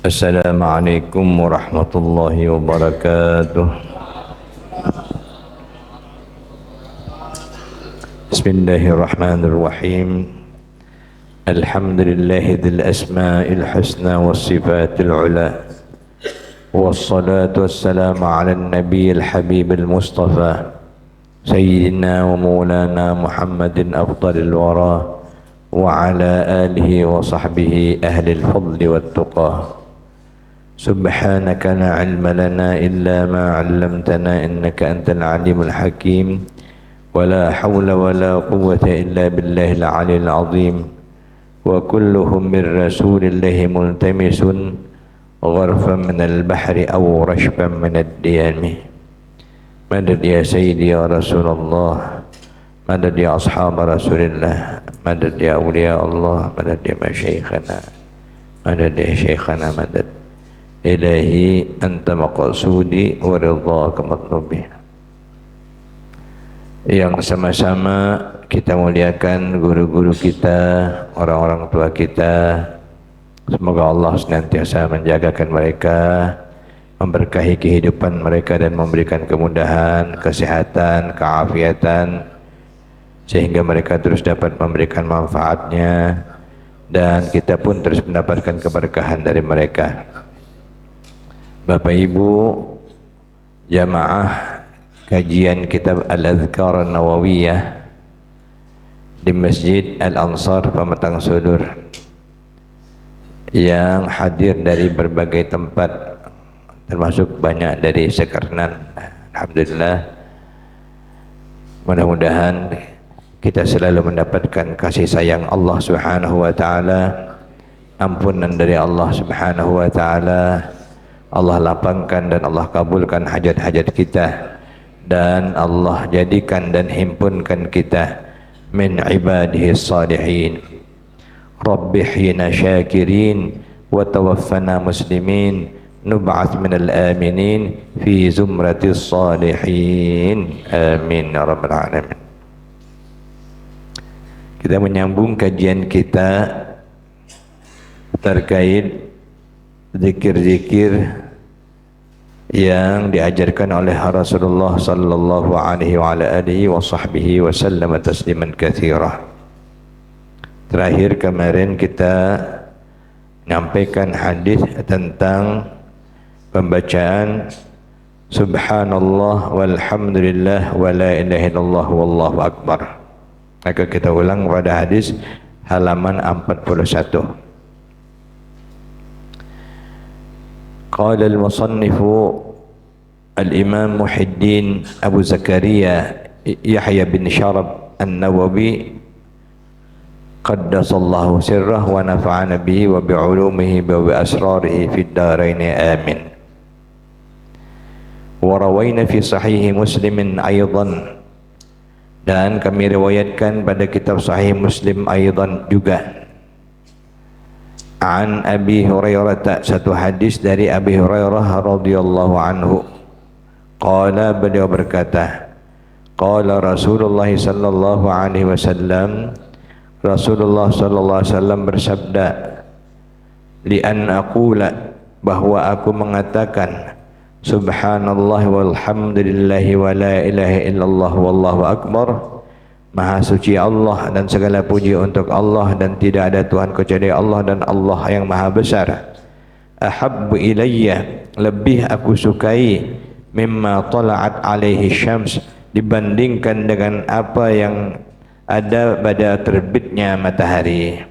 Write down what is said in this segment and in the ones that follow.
Assalamualaikum warahmatullahi wabarakatuh. Bismillahirrahmanirrahim. Alhamdulillahil asma'il husna was sifatil ula. Wassalatu wassalamu ala nabiyil habibil mustafa sayyidina wa maulana Muhammadin afdalil wara wa ala alihi wa sahbihi ahlil fadli wat tuqah. Subhanaka la ilma lana illa ma 'allamtana innaka antal alimul hakim wa la hawla wa la quwwata illa billahil 'aliyyil 'azim wa kulluhum min rasulillahi multamisun gharfan minal bahri aw rashban minad diyami. Madad ya sayyidi ya Rasulullah, madad ya ashab Rasulillah, madad ya awliya Allah, madad ya masyayikhana, madad ya syekhana, madad Ilahi anta maqsudi wa ridhaka matlubi. Yang sama-sama kita muliakan guru-guru kita, orang-orang tua kita. Semoga Allah senantiasa menjagakan mereka, memberkahi kehidupan mereka dan memberikan kemudahan, kesehatan, keafiatan, sehingga mereka terus dapat memberikan manfaatnya dan kita pun terus mendapatkan keberkahan dari mereka. Bapak Ibu jamaah kajian kitab Al-Adhkar An-Nawawiyah di Masjid Al-Ansar Pematang Sudur yang hadir dari berbagai tempat, termasuk banyak dari Sekarnan. Alhamdulillah, mudah-mudahan kita selalu mendapatkan kasih sayang Allah Subhanahu wa taala, ampunan dari Allah Subhanahu wa taala. Allah lapangkan dan Allah kabulkan hajat-hajat kita, dan Allah jadikan dan himpunkan kita min ibadihi salihin. Rabbi hina syakirin wa tawaffana muslimin nub'ath minal aminin fi zumratis salihin. Amin ya rabbal alamin. Kita menyambung kajian kita terkait zikir-zikir yang diajarkan oleh Rasulullah sallallahu alaihi wa ala alihi wa sahbihi wa sallam tasliman katsira. Terakhir kemarin kita menyampaikan hadis tentang pembacaan subhanallah walhamdulillah wa la ilaha illallah wallahu akbar. Maka kita ulang pada hadis halaman 41. قال المصنف الإمام محي الدين أبو زكريا يحيى بن شرف النووي قدس الله سره ونفعنا به وبعلومه وبأسراره في الدارين آمين. وروينا في صحيح مسلم أيضا, dan kami riwayatkan pada kitab Sahih Muslim aidan juga, an Abi Hurairah, satu hadis dari Abi Hurairah radhiyallahu anhu. Qala, beliau berkata, qala Rasulullah sallallahu alaihi wasallam, Rasulullah sallallahu alaihi wasallam bersabda, li an aqula, bahwa aku mengatakan subhanallah walhamdulillahi wa la ilaha illallah wallahu akbar. Maha suci Allah dan segala puji untuk Allah, dan tidak ada Tuhan kecuali Allah, dan Allah yang maha besar. Ahabbu ilayya, lebih aku sukai, mimma tala'at alaihi syams, dibandingkan dengan apa yang ada pada terbitnya matahari.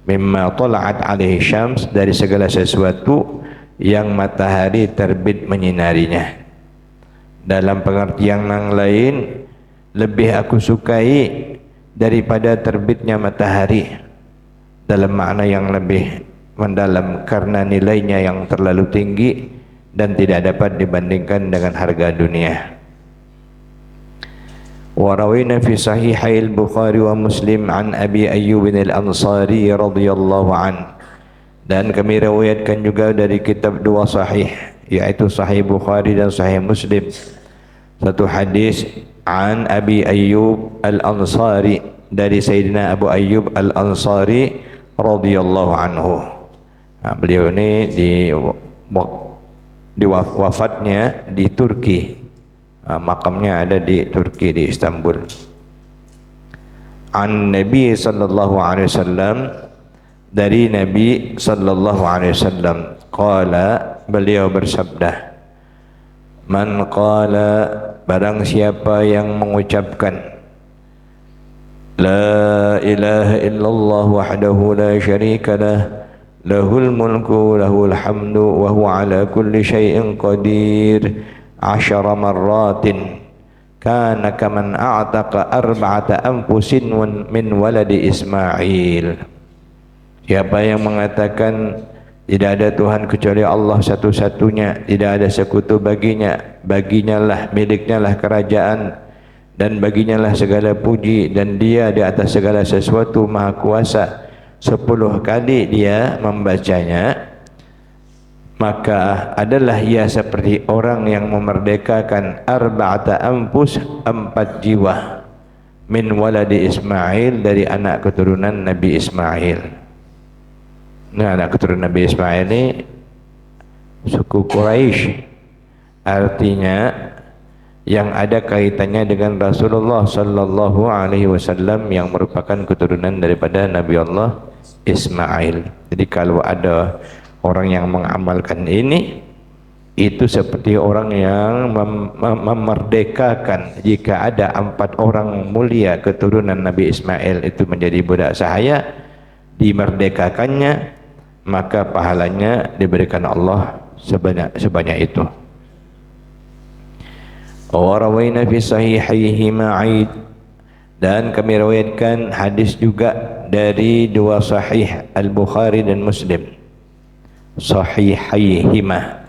Mimma tala'at alaihi syams, dari segala sesuatu yang matahari terbit menyinarinya. Dalam pengertian yang lain, lebih aku sukai daripada terbitnya matahari, dalam makna yang lebih mendalam, karena nilainya yang terlalu tinggi dan tidak dapat dibandingkan dengan harga dunia. Wa rawina fi sahihil Bukhari wa Muslim an Abi Ayyub al-Ansari radhiyallahu an, dan kami riwayatkan juga dari kitab dua sahih, yaitu Sahih Bukhari dan Sahih Muslim, satu hadis an Abi Ayyub al-Ansari, dari Sayyidina Abu Ayyub al-Ansari radhiyallahu anhu. Beliau ini wafatnya di Turki. Makamnya ada di Turki, di Istanbul. An Nabi sallallahu alaihi wasallam, dari Nabi sallallahu alaihi wasallam, qala, beliau bersabda, man qala, barang siapa yang mengucapkan la ilaha illallah wahdahu la syarika lah, lahul mulku lahul hamdu wa huwa ala kulli syai'in qadir, 10 marratin kana kaman a'taqa arba'ata anfusin min waladi Ismail. Siapa yang mengatakan tidak ada Tuhan kecuali Allah satu-satunya, tidak ada sekutu baginya, baginya lah, miliknya lah kerajaan, dan baginya lah segala puji, dan dia di atas segala sesuatu maha kuasa. 10 kali dia membacanya, maka adalah ia seperti orang yang memerdekakan arba'ata anfus, 4 jiwa, min waladi Ismail, dari anak keturunan Nabi Ismail. Nah, anak keturunan Nabi Ismail ini suku Quraisy, artinya yang ada kaitannya dengan Rasulullah sallallahu alaihi wasallam yang merupakan keturunan daripada Nabi Allah Ismail. Jadi kalau ada orang yang mengamalkan ini, itu seperti orang yang memerdekakan. Jika ada 4 orang mulia keturunan Nabi Ismail itu menjadi budak sahaya, dimerdekakannya, maka pahalanya diberikan Allah sebanyak itu. Wa rawaina fi sahihaihi ma'id, dan kami riwayatkan hadis juga dari 2 sahih Al-Bukhari dan Muslim. Sahihaihima,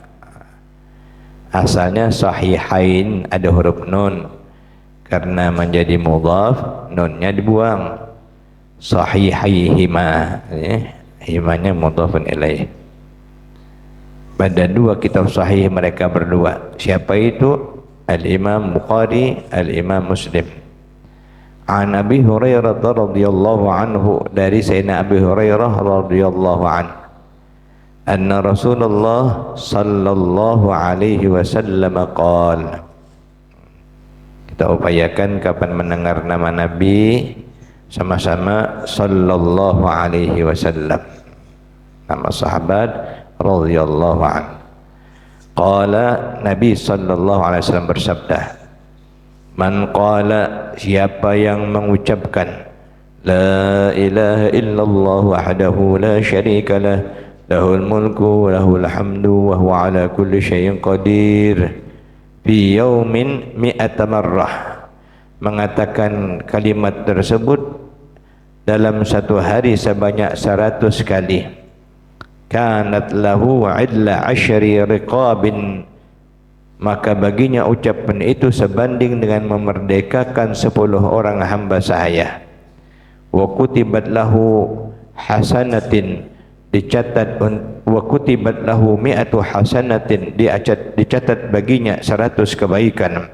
asalnya sahihain, ada huruf nun, karena menjadi mudhaf nunnya dibuang. Sahihaihima, himanya mudhafun ilaih. Pada 2 kitab sahih mereka berdua. Siapa itu? Al-Imam Bukhari, Al-Imam Muslim. An Abi Hurairah radhiyallahu anhu, dari Sayyidina Abi Hurairah radhiyallahu anhu, anna Rasulullah sallallahu alaihi wasallam qala. Kita upayakan kapan mendengar nama Nabi sama-sama sallallahu alaihi wasallam, nama sahabat radhiyallahu anhu. Qala, Nabi sallallahu alaihi wasallam bersabda, man qala, siapa yang mengucapkan la ilaha illallah wahdahu la syarika lah, lahul mulku lahul hamdu wa huwa ala kulli syai'in qadir, fi yaumin mi'ata marrah, mengatakan kalimat tersebut dalam 1 hari sebanyak 100 kali, kanat lahu idla 10 riqabin, maka baginya ucapan itu sebanding dengan memerdekakan 10 orang hamba sahaya. Wa kutibat lahu hasanatin, dicatat, wa kutibat lahu mi'atu hasanatin, dicatat baginya 100 kebaikan.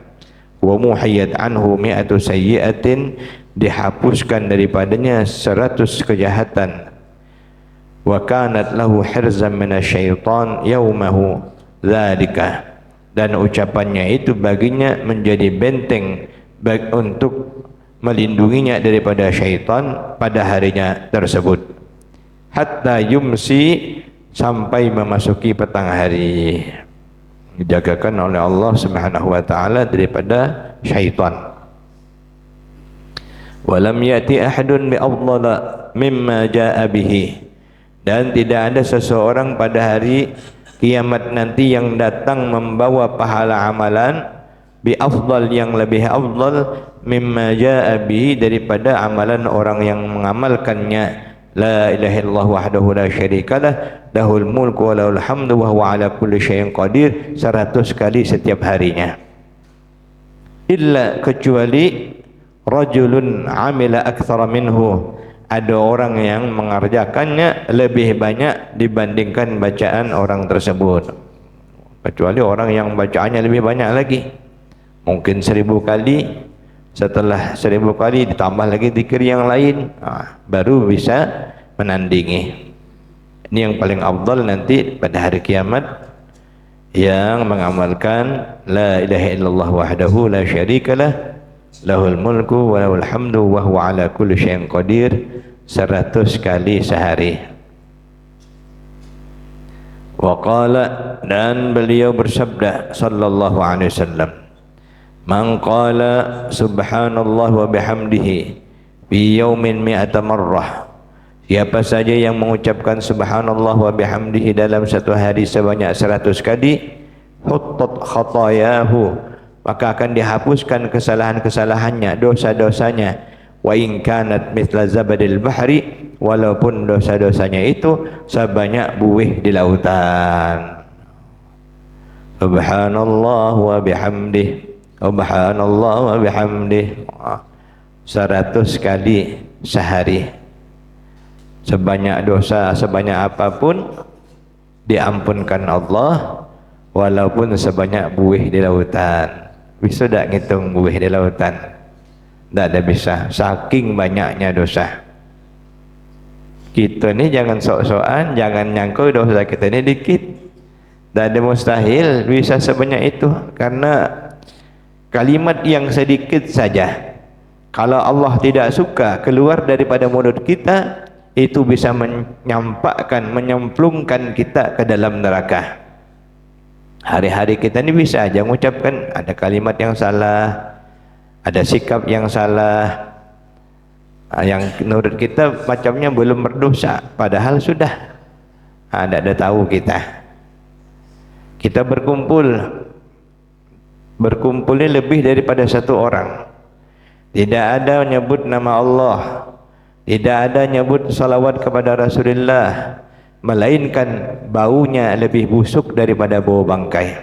Wa muhayyad anhu mi'atu sayyi'atin, dihapuskan daripadanya 100 kejahatan. Wa kanat lahu hirzan minasyaitan yaumahu dzalika, dan ucapannya itu baginya menjadi benteng untuk melindunginya daripada syaitan pada harinya tersebut. Hatta yumsi, sampai memasuki petang hari, dijagakan oleh Allah Subhanahu wa taala daripada syaitan. Walam yati ahadun bi afdala mimma jaa bihi, dan tidak ada seseorang pada hari kiamat nanti yang datang membawa pahala amalan bi afdal, yang lebih afdal, mimma jaa bihi, daripada amalan orang yang mengamalkannya. La ilaha illallah wahdahu la syarikalah, lahul mulku wa lahul hamdu wa huwa ala kulli syai'in qadir, 100 kali setiap harinya. Illa, kecuali rajulun amila aktsara minhu, ada orang yang mengerjakannya lebih banyak dibandingkan bacaan orang tersebut. Kecuali orang yang bacaannya lebih banyak lagi, mungkin 1000 kali, setelah 1000 kali ditambah lagi zikir yang lain, baru bisa menandingi. Ini yang paling afdal nanti pada hari kiamat, yang mengamalkan la ilaha illallah wahdahu la syarikalah lahul mulku wa lahul hamdu wa huwa ala kulli syai'in qadir 100 kali sehari. Wa qala, dan beliau bersabda sallallahu alaihi wasallam, man qala subhanallah wa bihamdihi fi yaumin mi'ata marrah, siapa saja yang mengucapkan subhanallah wa bihamdihi dalam satu hari sebanyak 100 kali, huttat khatayahu, maka akan dihapuskan kesalahan-kesalahannya, dosa-dosanya, wa in kanat mithla zabadil bahri, walaupun dosa-dosanya itu sebanyak buih di lautan. Subhanallah wa bihamdihi, subhanallah wa bihamdihi, 100 kali sehari. Sebanyak dosa, sebanyak apapun diampunkan Allah, walaupun sebanyak buih di lautan. Bisa tak ngitung buih di lautan? Tak ada bisa, saking banyaknya dosa. Kita ni jangan sok-sokan, jangan nyangka dosa kita ni dikit. Tak ada mustahil bisa sebanyak itu, karena kalimat yang sedikit saja, kalau Allah tidak suka keluar daripada mulut kita, itu bisa menyampakkan, menyemplungkan kita ke dalam neraka. Hari-hari kita ni bisa aja mengucapkan ada kalimat yang salah, ada sikap yang salah, yang menurut kita macamnya belum berdosa, padahal sudah. Tidak ada tahu kita. Kita berkumpulnya lebih daripada satu orang. Tidak ada menyebut nama Allah, tidak ada nyebut salawat kepada Rasulullah, melainkan baunya lebih busuk daripada bau bangkai.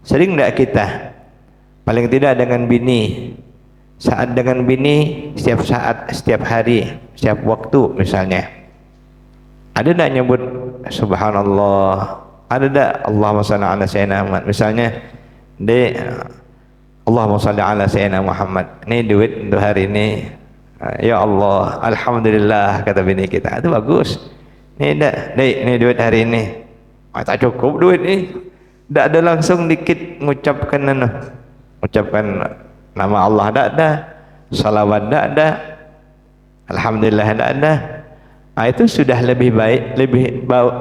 Sering tak kita, paling tidak dengan bini, saat dengan bini, setiap saat, setiap hari, setiap waktu misalnya, ada tak nyebut subhanallah, ada tak Allahumma salli ala sayyidina Muhammad misalnya, dek Allahumma salli ala sayyidina Muhammad, ni duit untuk hari ini, ya Allah, alhamdulillah, kata bini kita, itu bagus. Ni dak, dek, ni duit hari ini. Tak cukup duit ni. Tak ada langsung dikit mengucapkan nama Allah, tak ada. Salawat tak ada. Alhamdulillah tak ada. Itu sudah lebih baik,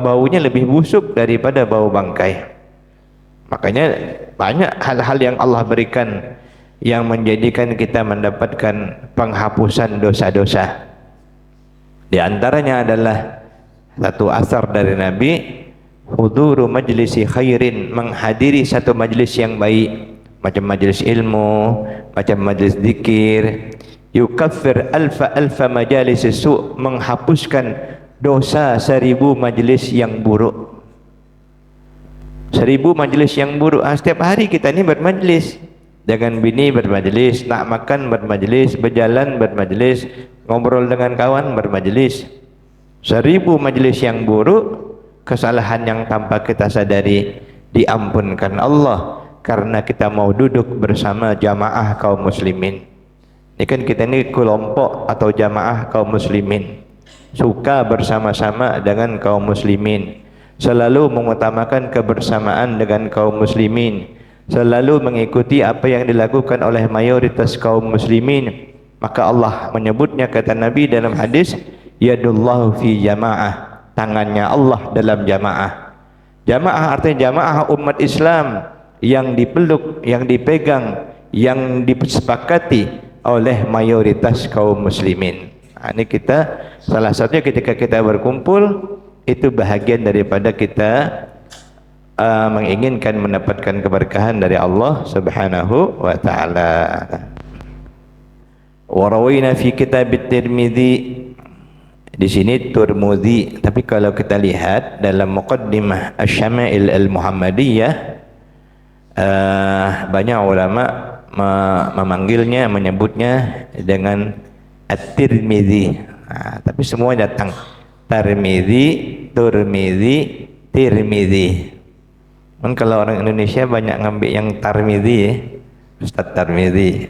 baunya lebih busuk daripada bau bangkai. Makanya banyak hal-hal yang Allah berikan yang menjadikan kita mendapatkan penghapusan dosa-dosa. Di antaranya adalah satu asar dari Nabi, huduru majlisi khairin, menghadiri satu majlis yang baik, macam majlis ilmu, macam majlis zikir, yukaffir alfa majalis su', menghapuskan dosa 1000 majlis yang buruk. 1000 majlis yang buruk. Setiap hari kita ni bermajlis, dengan bini bermajlis, nak makan bermajlis, berjalan bermajlis, ngobrol dengan kawan bermajlis. 1000 majlis yang buruk, kesalahan yang tanpa kita sadari diampunkan Allah karena kita mau duduk bersama jamaah kaum muslimin. Ini kan kita ni kelompok atau jamaah kaum muslimin, suka bersama-sama dengan kaum muslimin, selalu mengutamakan kebersamaan dengan kaum muslimin, selalu mengikuti apa yang dilakukan oleh mayoritas kaum muslimin. Maka Allah menyebutnya, kata Nabi dalam hadis, yadullahu fi jamaah, tangannya Allah dalam jamaah. Jamaah artinya jamaah umat Islam yang dipeluk, yang dipegang, yang disepakati oleh mayoritas kaum muslimin. Ini kita, salah satunya ketika kita berkumpul, itu bahagian daripada kita menginginkan mendapatkan keberkahan dari Allah Subhanahu wa taala. Wa rawina fi kitab at-Tirmidzi, di sini Tirmidzi, tapi kalau kita lihat dalam muqaddimah Asy-Syama'il Al-Muhammadiyah, banyak ulama memanggilnya, menyebutnya dengan At-Tirmidzi. Tapi semua datang Tirmidzi, Turmidzi, Tirmidzi. Kalau orang Indonesia banyak ngambil yang Tirmidzi ya, Ustaz Tirmidzi.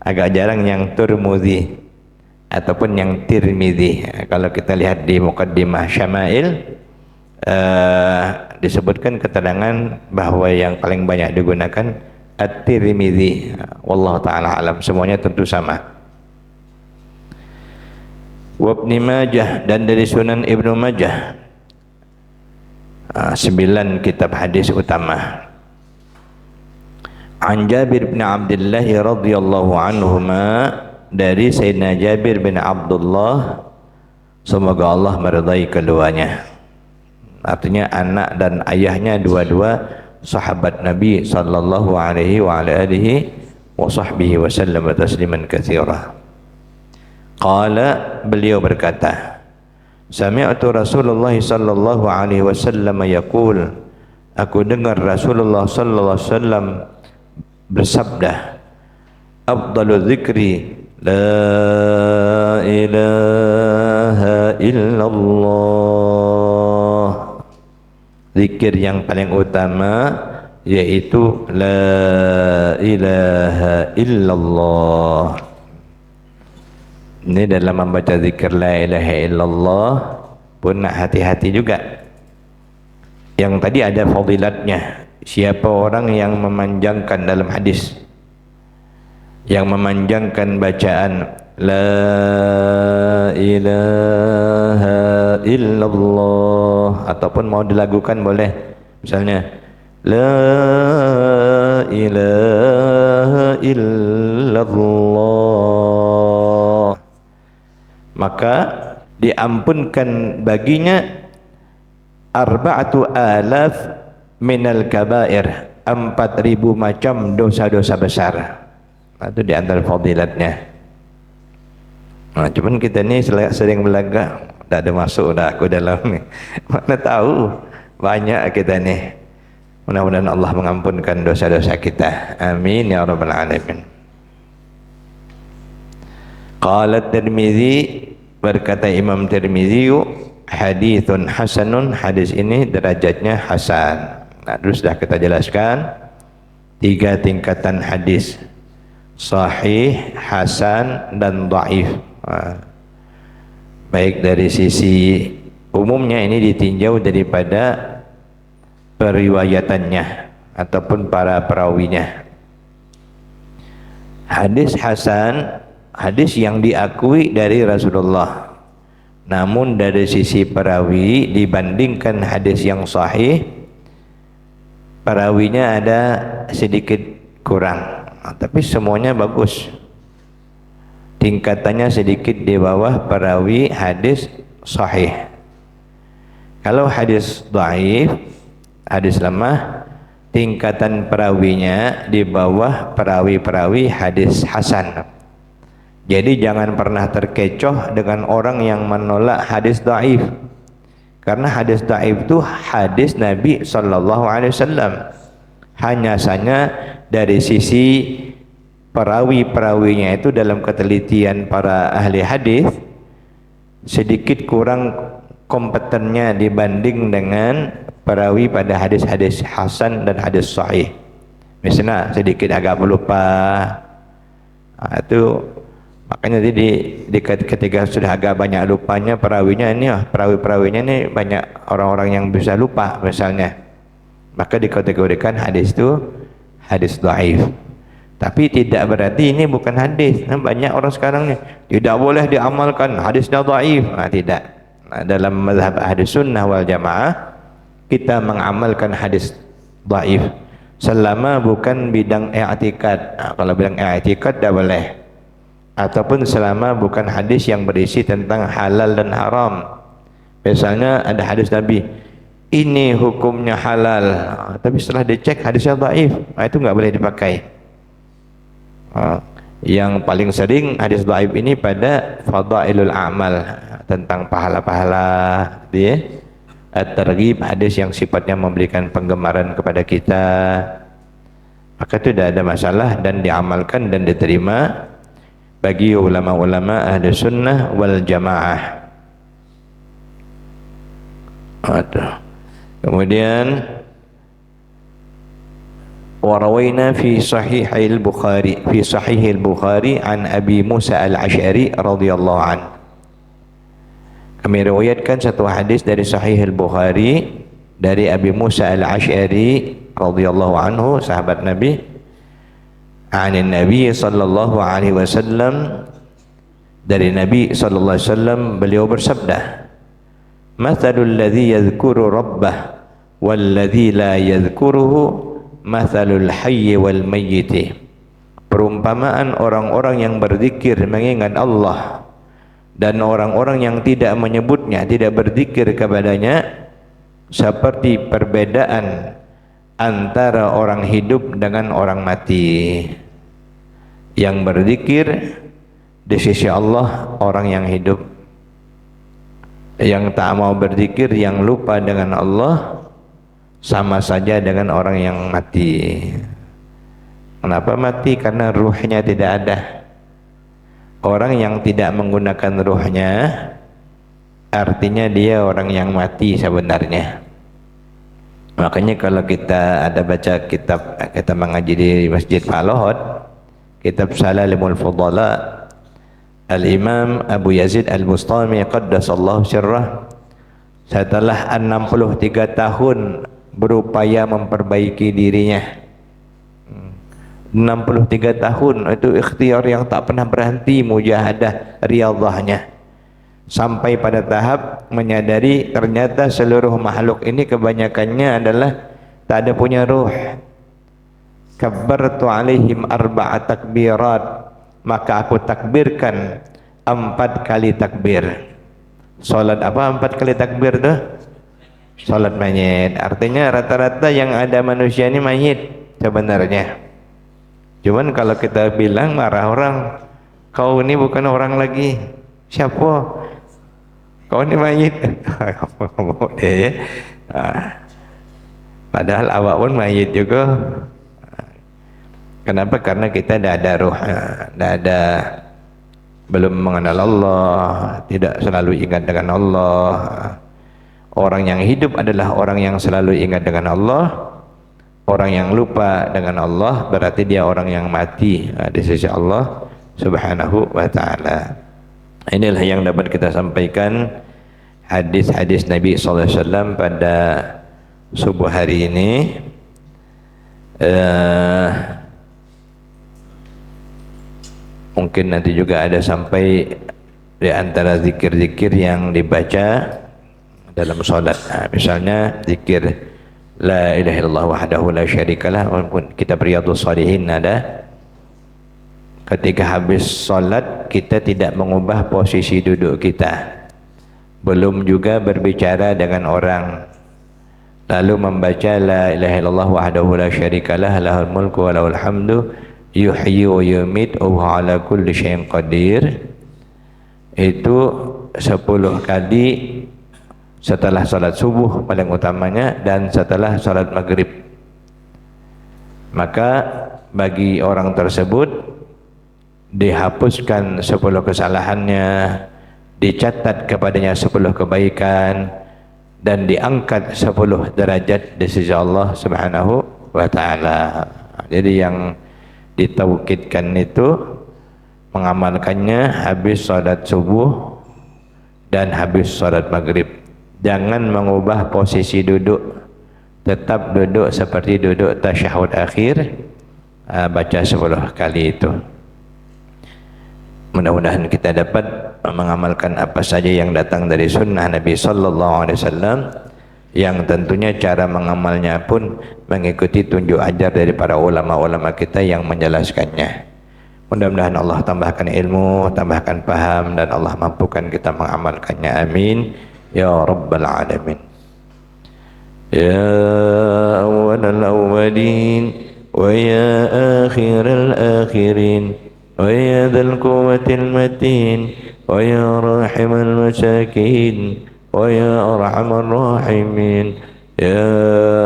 Agak jarang yang Turmudzi. ataupun yang Tirmidzi. Kalau kita lihat di Muqaddimah Syama'il disebutkan keterangan bahwa yang paling banyak digunakan At-Tirmidzi. Wallahu taala alam, semuanya tentu sama. Wa Ibnu Majah, dan dari Sunan Ibnu Majah, 9 kitab hadis utama. An Jabir bin Abdullah radhiyallahu anhuma, dari Sayyidina Jabir bin Abdullah, semoga Allah meridai keduanya. Artinya anak dan ayahnya dua-dua sahabat Nabi sallallahu alaihi wa ala alihi wa sahbihi wa sallam tasliman katsira. Qala, beliau berkata, sami'tu Rasulullah sallallahu alaihi wasallam yaqul, aku dengar Rasulullah sallallahu alaihi wasallam bersabda, afdalu dzikri la ilaha illallah, zikir yang paling utama yaitu la ilaha illallah. Ini dalam membaca zikir la ilaha illallah pun nak hati-hati juga. Yang tadi ada fadilatnya. Siapa orang yang memanjangkan dalam hadis, yang memanjangkan bacaan la ilaha illallah, ataupun mau dilagukan boleh, misalnya la ilaha illallah, maka diampunkan baginya 4,000 minal kabair, 4.000 macam dosa-dosa besar. Itu di antara fadilatnya. Cuman kita ni sering belagak, tak ada masuk dah aku dalam ni. Mana tahu banyak kita ni. Mudah-mudahan Allah mengampunkan dosa-dosa kita. Amin ya rabbal alamin. Qala Tirmidzi, berkata Imam Tirmidzi, hadithun hasanun, hadis ini derajatnya hasan. Terus dah kita jelaskan 3 tingkatan hadis: sahih, hasan, dan dhaif. Baik dari sisi umumnya ini ditinjau daripada periwayatannya ataupun para perawinya. Hadis hasan, hadis yang diakui dari Rasulullah, namun dari sisi perawi dibandingkan hadis yang sahih, perawinya ada sedikit kurang, tapi semuanya bagus. Tingkatannya sedikit di bawah perawi hadis sahih. Kalau hadis dhaif, hadis lemah, tingkatan perawinya di bawah perawi-perawi hadis hasan. Jadi jangan pernah terkecoh dengan orang yang menolak hadis dhaif. Karena hadis dhaif itu hadis Nabi sallallahu alaihi wasallam. Hanya saja dari sisi perawi-perawinya itu dalam ketelitian para ahli hadis sedikit kurang kompetennya dibanding dengan perawi pada hadis-hadis hasan dan hadis sahih. Misalnya sedikit agak melupa. Itu makanya ketika sudah agak banyak lupanya perawinya ini, perawi-perawinya ini banyak orang-orang yang bisa lupa misalnya, maka dikategorikan hadis itu hadis dhaif. Tapi tidak berarti ini bukan hadis. Banyak orang sekarang ni tidak boleh diamalkan, hadisnya dhaif. Tidak. Dalam mazhab ahli sunnah wal jamaah kita mengamalkan hadis dhaif selama bukan bidang i'tikad. Kalau bidang i'tikad dah boleh, ataupun selama bukan hadis yang berisi tentang halal dan haram. Misalnya ada hadis Nabi, ini hukumnya halal, tapi setelah dicek hadisnya dhaif, itu enggak boleh dipakai. Yang paling sering hadis dhaif ini pada fadailul amal, tentang pahala-pahala, at-targhib, hadis yang sifatnya memberikan penggemaran kepada kita, maka itu tidak ada masalah dan diamalkan dan diterima bagi ulama-ulama ahli sunnah wal jamaah. Kemudian وروينا في صحيح البخاري عن أبي موسى الأشعري رضي الله عنه. Kami riwayatkan satu hadis dari Sahih al-Bukhari dari Abi Musa al-Ash'ari radhiyallahu anhu, sahabat Nabi, anin Nabi sallallahu alaihi wasallam, dari Nabi sallallahu alaihi wasallam, beliau bersabda, mathalul ladzi yadhkuru rabbah wal ladzi la yadhkuruhu mathalul hayy wal mayyit. Perumpamaan orang-orang yang berzikir mengingat Allah dan orang-orang yang tidak menyebutnya, tidak berzikir kepadanya, seperti perbedaan antara orang hidup dengan orang mati. Yang berzikir di sisi Allah orang yang hidup, yang tak mau berzikir, yang lupa dengan Allah, sama saja dengan orang yang mati. Kenapa mati? Karena ruhnya tidak ada. Orang yang tidak menggunakan ruhnya, artinya dia orang yang mati sebenarnya. Makanya kalau kita ada baca kitab, kita mengaji di Masjid Falohod, kitab Salalimul Fudala, Al-Imam Abu Yazid Al-Bustami qaddasallahu sirrah, setelah 63 tahun berupaya memperbaiki dirinya, 63 tahun itu ikhtiar yang tak pernah berhenti, mujahadah riyadhahnya, sampai pada tahap menyadari ternyata seluruh makhluk ini kebanyakannya adalah tak ada punya ruh. Kabbartu alaihim arba'a takbirat, maka aku takbirkan 4 kali takbir. Salat apa 4 kali takbir tuh? Salat mayit. Artinya rata-rata yang ada manusia ini mayit sebenarnya. Cuman kalau kita bilang marah orang, kau ini bukan orang lagi. Siapa? Kau ini mayit. Padahal awak pun mayit juga. Kenapa? Karena kita tidak ada ruh, tidak ada, belum mengenal Allah, tidak selalu ingat dengan Allah. Orang yang hidup adalah orang yang selalu ingat dengan Allah. Orang yang lupa dengan Allah berarti dia orang yang mati di sisi Allah Subhanahu wa ta'ala. Inilah yang dapat kita sampaikan, hadis-hadis Nabi sallallahu alaihi wasallam pada subuh hari ini. Mungkin nanti juga ada sampai di antara zikir-zikir yang dibaca dalam salat. Misalnya zikir La ilaha illallah wahdahu la syarikalah, walaupun kitab Riyadhus Shalihin ada. Ketika habis salat kita tidak mengubah posisi duduk kita, belum juga berbicara dengan orang, lalu membaca La ilaha illallah wahdahu la syarikalah lahul mulku wa lahul hamdu yuhyi wa yumiit wa huwa ala kulli syai'in qadir. Itu 10 kali setelah salat subuh paling utamanya, dan setelah salat maghrib. Maka bagi orang tersebut dihapuskan 10 kesalahannya, dicatat kepadanya 10 kebaikan, dan diangkat 10 derajat di sisi Allah Subhanahu wa ta'ala. Jadi yang ditaukidkan itu mengamalkannya habis salat subuh dan habis salat maghrib. Jangan mengubah posisi duduk, tetap duduk seperti duduk tasyahud akhir. Baca 10 kali itu. Mudah-mudahan kita dapat mengamalkan apa saja yang datang dari sunnah Nabi sallallahu alaihi wasallam, yang tentunya cara mengamalnya pun mengikuti tunjuk ajar dari para ulama-ulama kita yang menjelaskannya. Mudah-mudahan Allah tambahkan ilmu, tambahkan paham, dan Allah mampukan kita mengamalkannya. Amin ya rabbal alamin. Ya awwalal awwalin wa ya akhiral akhirin wa ya dzal quwwatil matin wa ya rahimal masakin wa ya arhamar rahimin. Ya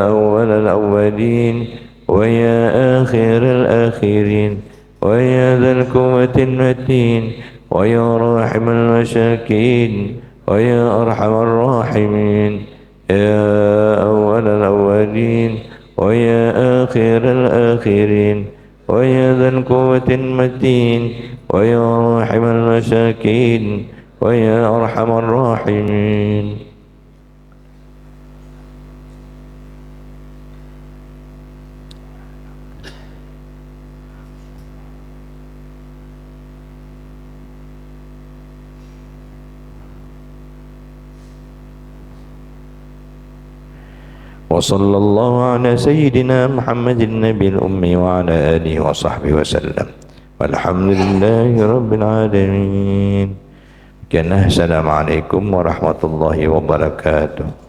awwalal awwalin wa ya akhiral akhirin wa ya dzal quwwatil matin wa ya rahimal masakin wa ya arhamar rahimin. Ya awwalal awwalin wa ya akhiral الآخرين ويا ذا القوة المتين ويا راحم المساكين ويا أرحم الراحمين. وصلى الله على سيدنا محمد النبي الأمي وعلى آله وصحبه وسلم والحمد لله رب العالمين. السلام عليكم ورحمة الله وبركاته.